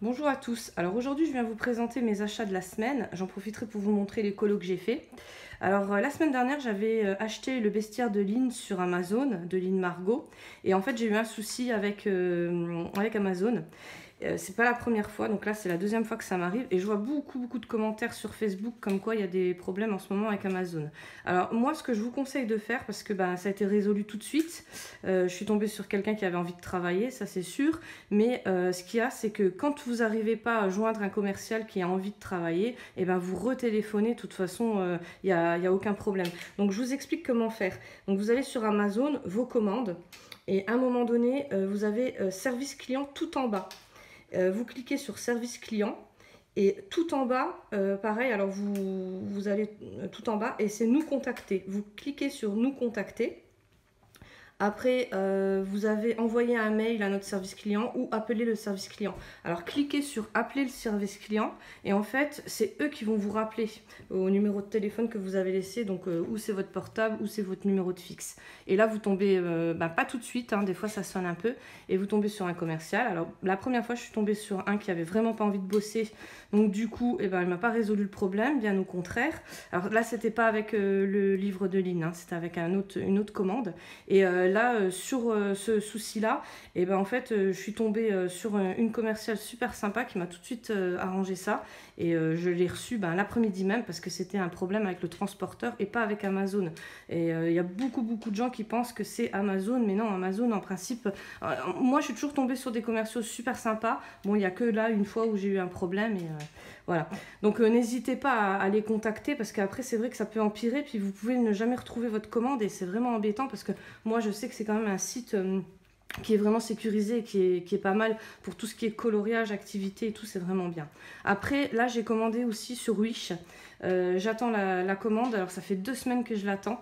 Bonjour à tous, alors aujourd'hui je viens vous présenter mes achats de la semaine, j'en profiterai pour vous montrer les colos que j'ai fait. Alors la semaine dernière j'avais acheté le bestiaire de Lynn sur Amazon, de Lynn Margot, et en fait j'ai eu un souci avec Amazon. C'est pas la première fois, donc là c'est la deuxième fois que ça m'arrive et je vois beaucoup de commentaires sur Facebook comme quoi il y a des problèmes en ce moment avec Amazon. Alors moi ce que je vous conseille de faire, parce que ça a été résolu tout de suite, je suis tombée sur quelqu'un qui avait envie de travailler, ça c'est sûr, mais ce qu'il y a c'est que quand vous n'arrivez pas à joindre un commercial qui a envie de travailler, et vous retéléphonez, de toute façon il n'y a aucun problème. Donc je vous explique comment faire. Donc vous allez sur Amazon, vos commandes, et à un moment donné vous avez service client tout en bas. Vous cliquez sur service client et tout en bas, pareil, alors vous allez tout en bas et c'est nous contacter. Vous cliquez sur nous contacter. Après, vous avez envoyé un mail à notre service client ou appelé le service client. Alors, cliquez sur appeler le service client et en fait, c'est eux qui vont vous rappeler au numéro de téléphone que vous avez laissé. Donc, ou c'est votre portable ou c'est votre numéro de fixe. Et là, vous tombez, pas tout de suite, hein, des fois ça sonne un peu, et vous tombez sur un commercial. Alors, la première fois, je suis tombée sur un qui avait vraiment pas envie de bosser. Donc, du coup, il m'a pas résolu le problème, bien au contraire. Alors là, c'était pas avec le livre de Lynn, hein, c'était avec une autre commande. Et là, sur ce souci-là, en fait, je suis tombée sur une commerciale super sympa qui m'a tout de suite arrangé ça. Et je l'ai reçu l'après-midi même parce que c'était un problème avec le transporteur et pas avec Amazon. Et il y a beaucoup de gens qui pensent que c'est Amazon, mais non, Amazon en principe... moi, je suis toujours tombée sur des commerciaux super sympas. Bon, il n'y a que là, une fois où j'ai eu un problème et... voilà. Donc n'hésitez pas à les contacter parce qu'après c'est vrai que ça peut empirer puis vous pouvez ne jamais retrouver votre commande et c'est vraiment embêtant parce que moi je sais que c'est quand même un site qui est vraiment sécurisé, qui est pas mal pour tout ce qui est coloriage, activité et tout, c'est vraiment bien. Après là j'ai commandé aussi sur Wish. J'attends la commande, alors ça fait 2 semaines que je l'attends.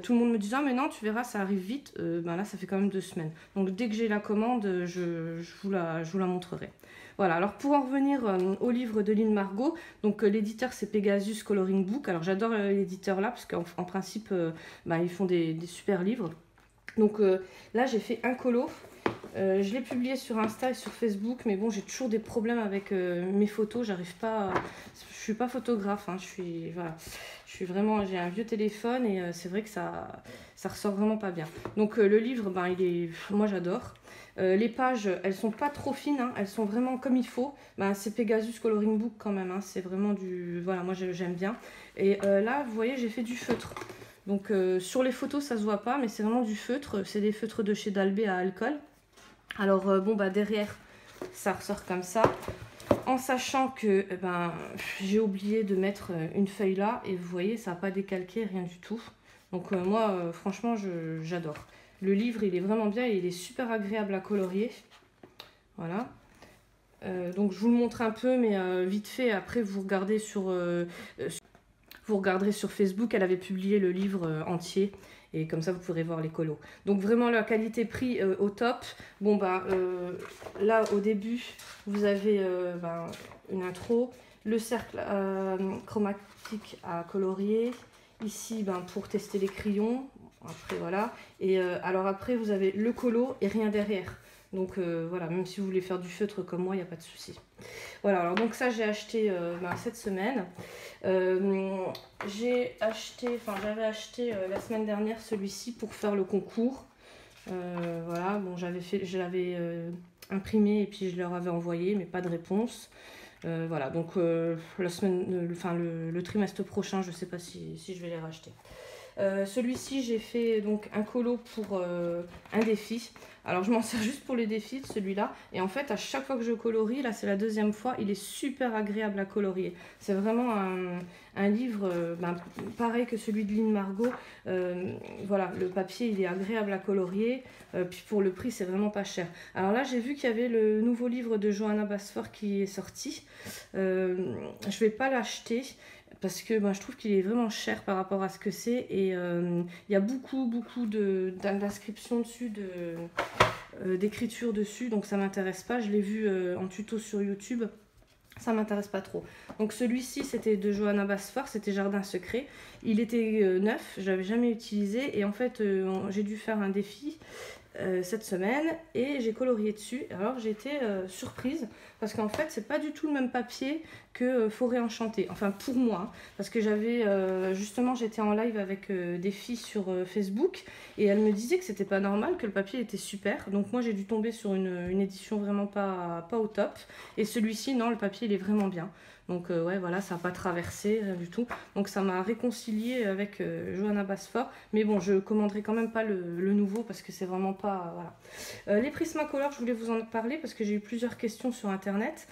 Tout le monde me dit ah mais non tu verras ça arrive vite. Là ça fait quand même 2 semaines. Donc dès que j'ai la commande je vous la montrerai. Voilà, alors pour en revenir au livre de Lynn Margot, donc l'éditeur c'est Pegasus Coloring Book. Alors j'adore l'éditeur là parce qu'en principe ils font des super livres. Donc là j'ai fait un colo. Je l'ai publié sur Insta et sur Facebook, mais bon, j'ai toujours des problèmes avec mes photos. J'arrive pas. Je suis pas photographe. Hein, j'ai un vieux téléphone et c'est vrai que ça ressort vraiment pas bien. Donc le livre, moi j'adore. Les pages, elles sont pas trop fines, hein, elles sont vraiment comme il faut. C'est Pegasus Coloring Book quand même. Hein, c'est vraiment du. Voilà, moi j'aime bien. Et là, vous voyez, j'ai fait du feutre. Donc sur les photos, ça se voit pas, mais c'est vraiment du feutre. C'est des feutres de chez Dalbé à alcool. Alors derrière ça ressort comme ça, en sachant que j'ai oublié de mettre une feuille là et vous voyez ça n'a pas décalqué, rien du tout. Donc moi franchement j'adore. Le livre il est vraiment bien et il est super agréable à colorier. Voilà. Donc je vous le montre un peu mais vite fait, après vous regarderez sur Facebook, elle avait publié le livre entier. Et comme ça, vous pourrez voir les colos. Donc vraiment, la qualité-prix au top. Là, au début, vous avez une intro. Le cercle chromatique à colorier. Ici, pour tester les crayons. Après, voilà. Et alors après, vous avez le colo et rien derrière. Donc voilà, même si vous voulez faire du feutre comme moi, il n'y a pas de souci. Voilà, alors donc ça j'ai acheté cette semaine. J'avais acheté la semaine dernière celui-ci pour faire le concours. Voilà, bon je l'avais imprimé et puis je leur avais envoyé, mais pas de réponse. Voilà, donc la semaine, le trimestre prochain, je sais pas si je vais les racheter. Celui-ci, j'ai fait donc un colo pour un défi. Alors je m'en sers juste pour les défis de celui-là. Et en fait, à chaque fois que je colorie, là c'est la deuxième fois, il est super agréable à colorier. C'est vraiment un livre pareil que celui de Lynn Margot. Voilà, le papier il est agréable à colorier. Puis pour le prix, c'est vraiment pas cher. Alors là, j'ai vu qu'il y avait le nouveau livre de Johanna Basford qui est sorti. Je vais pas l'acheter parce que je trouve qu'il est vraiment cher par rapport à ce que c'est et il y a beaucoup d'inscriptions dessus, d'écriture dessus, donc ça m'intéresse pas. Je l'ai vu en tuto sur YouTube, ça m'intéresse pas trop. Donc celui-ci c'était de Johanna Basford, c'était Jardin Secret. Il était neuf, je l'avais jamais utilisé et en fait j'ai dû faire un défi cette semaine et j'ai colorié dessus. Alors j'ai été surprise parce qu'en fait c'est pas du tout le même papier que Forêt Enchantée, enfin pour moi, hein, parce que j'avais justement j'étais en live avec des filles sur Facebook et elles me disaient que c'était pas normal, que le papier était super, donc moi j'ai dû tomber sur une édition vraiment pas au top, et celui-ci non, le papier il est vraiment bien. Donc ouais voilà, ça n'a pas traversé, rien du tout. Donc ça m'a réconciliée avec Johanna Basfort. Mais bon, je commanderai quand même pas le nouveau parce que c'est vraiment pas... voilà. Les Prismacolor, je voulais vous en parler parce que j'ai eu plusieurs questions sur internet.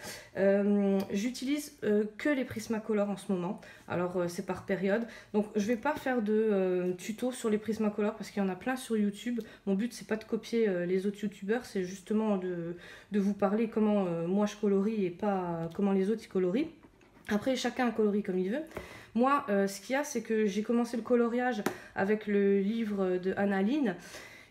J'utilise que les Prismacolor en ce moment. Alors c'est par période. Donc je vais pas faire de tuto sur les Prismacolor parce qu'il y en a plein sur YouTube. Mon but c'est pas de copier les autres youtubeurs, c'est justement de vous parler comment moi je colorie et pas comment les autres ils colorient. Après, chacun colorie comme il veut. Moi, ce qu'il y a, c'est que j'ai commencé le coloriage avec le livre de Annaline.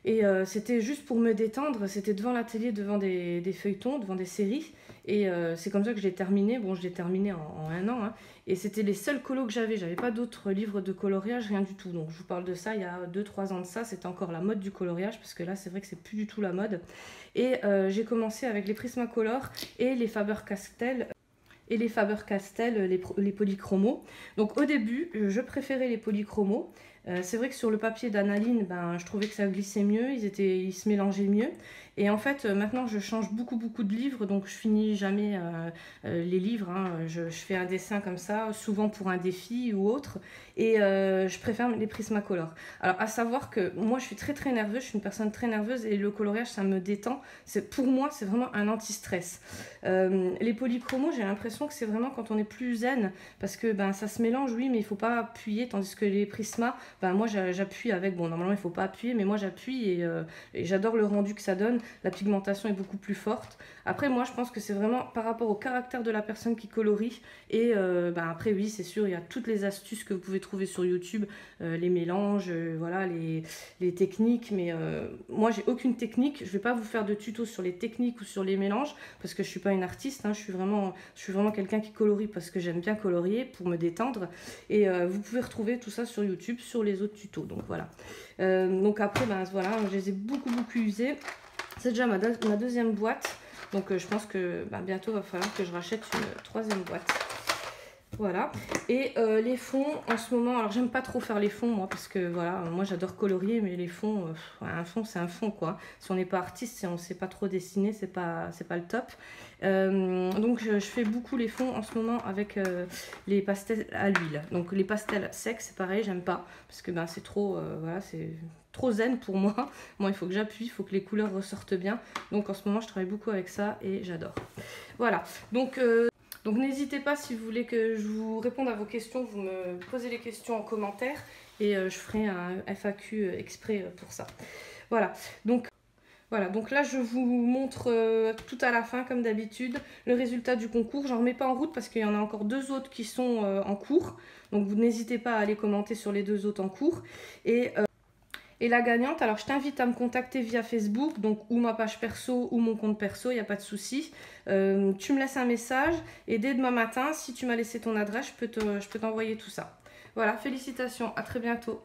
Et c'était juste pour me détendre. C'était devant la télé, devant des feuilletons, devant des séries. Et c'est comme ça que je l'ai terminé. Bon, je l'ai terminé en 1 an. Hein. Et c'était les seuls colos que j'avais. J'avais pas d'autres livres de coloriage, rien du tout. Donc je vous parle de ça il y a 2-3 ans de ça. C'était encore la mode du coloriage. Parce que là, c'est vrai que c'est plus du tout la mode. Et j'ai commencé avec les Prismacolor et les Faber-Castell. Les polychromos. Donc au début, je préférais les polychromos. C'est vrai que sur le papier d'Annaline, ben, je trouvais que ça glissait mieux, ils se mélangeaient mieux. Et en fait, maintenant, je change beaucoup de livres, donc je finis jamais les livres. Hein. Je fais un dessin comme ça, souvent pour un défi ou autre. Et je préfère les Prismacolor. Alors, à savoir que moi, je suis très nerveuse, je suis une personne très nerveuse et le coloriage, ça me détend. Pour moi, c'est vraiment un anti-stress. Les polychromos, j'ai l'impression que c'est vraiment quand on est plus zen, parce que ben, ça se mélange, oui, mais il ne faut pas appuyer, tandis que les Prisma, ben, moi, j'appuie avec, bon, normalement, il ne faut pas appuyer, mais moi, j'appuie et j'adore le rendu que ça donne. La pigmentation est beaucoup plus forte. Après, moi, je pense que c'est vraiment par rapport au caractère de la personne qui colorie. Et ben, après, oui, c'est sûr, il y a toutes les astuces que vous pouvez trouver sur YouTube, les mélanges, voilà, les techniques. Mais moi, j'ai aucune technique. Je ne vais pas vous faire de tuto sur les techniques ou sur les mélanges, parce que je ne suis pas une artiste. Hein, je suis vraiment quelqu'un qui colorie parce que j'aime bien colorier pour me détendre. Et vous pouvez retrouver tout ça sur YouTube, sur les autres tutos. Donc voilà. Donc après, ben, voilà, je les ai beaucoup usés. C'est déjà ma deuxième boîte. Donc je pense que bientôt il va falloir que je rachète une 3e boîte. Voilà. Et les fonds en ce moment, alors j'aime pas trop faire les fonds moi parce que voilà, moi j'adore colorier, mais les fonds, un fond c'est un fond quoi. Si on n'est pas artiste, si on sait pas trop dessiner, c'est pas le top. Donc je fais beaucoup les fonds en ce moment avec les pastels à l'huile. Donc les pastels secs c'est pareil, j'aime pas parce que c'est trop, voilà, c'est trop zen pour moi. Moi il faut que j'appuie, il faut que les couleurs ressortent bien. Donc en ce moment je travaille beaucoup avec ça et j'adore. Voilà. Donc n'hésitez pas si vous voulez que je vous réponde à vos questions, vous me posez les questions en commentaire et je ferai un FAQ exprès pour ça. Voilà, donc là je vous montre tout à la fin comme d'habitude le résultat du concours. J'en remets pas en route parce qu'il y en a encore 2 autres qui sont en cours. Donc vous n'hésitez pas à aller commenter sur les 2 autres en cours. Et la gagnante, alors je t'invite à me contacter via Facebook, donc ou ma page perso ou mon compte perso, il n'y a pas de souci. Tu me laisses un message et dès demain matin, si tu m'as laissé ton adresse, je peux t'envoyer tout ça. Voilà, félicitations, à très bientôt.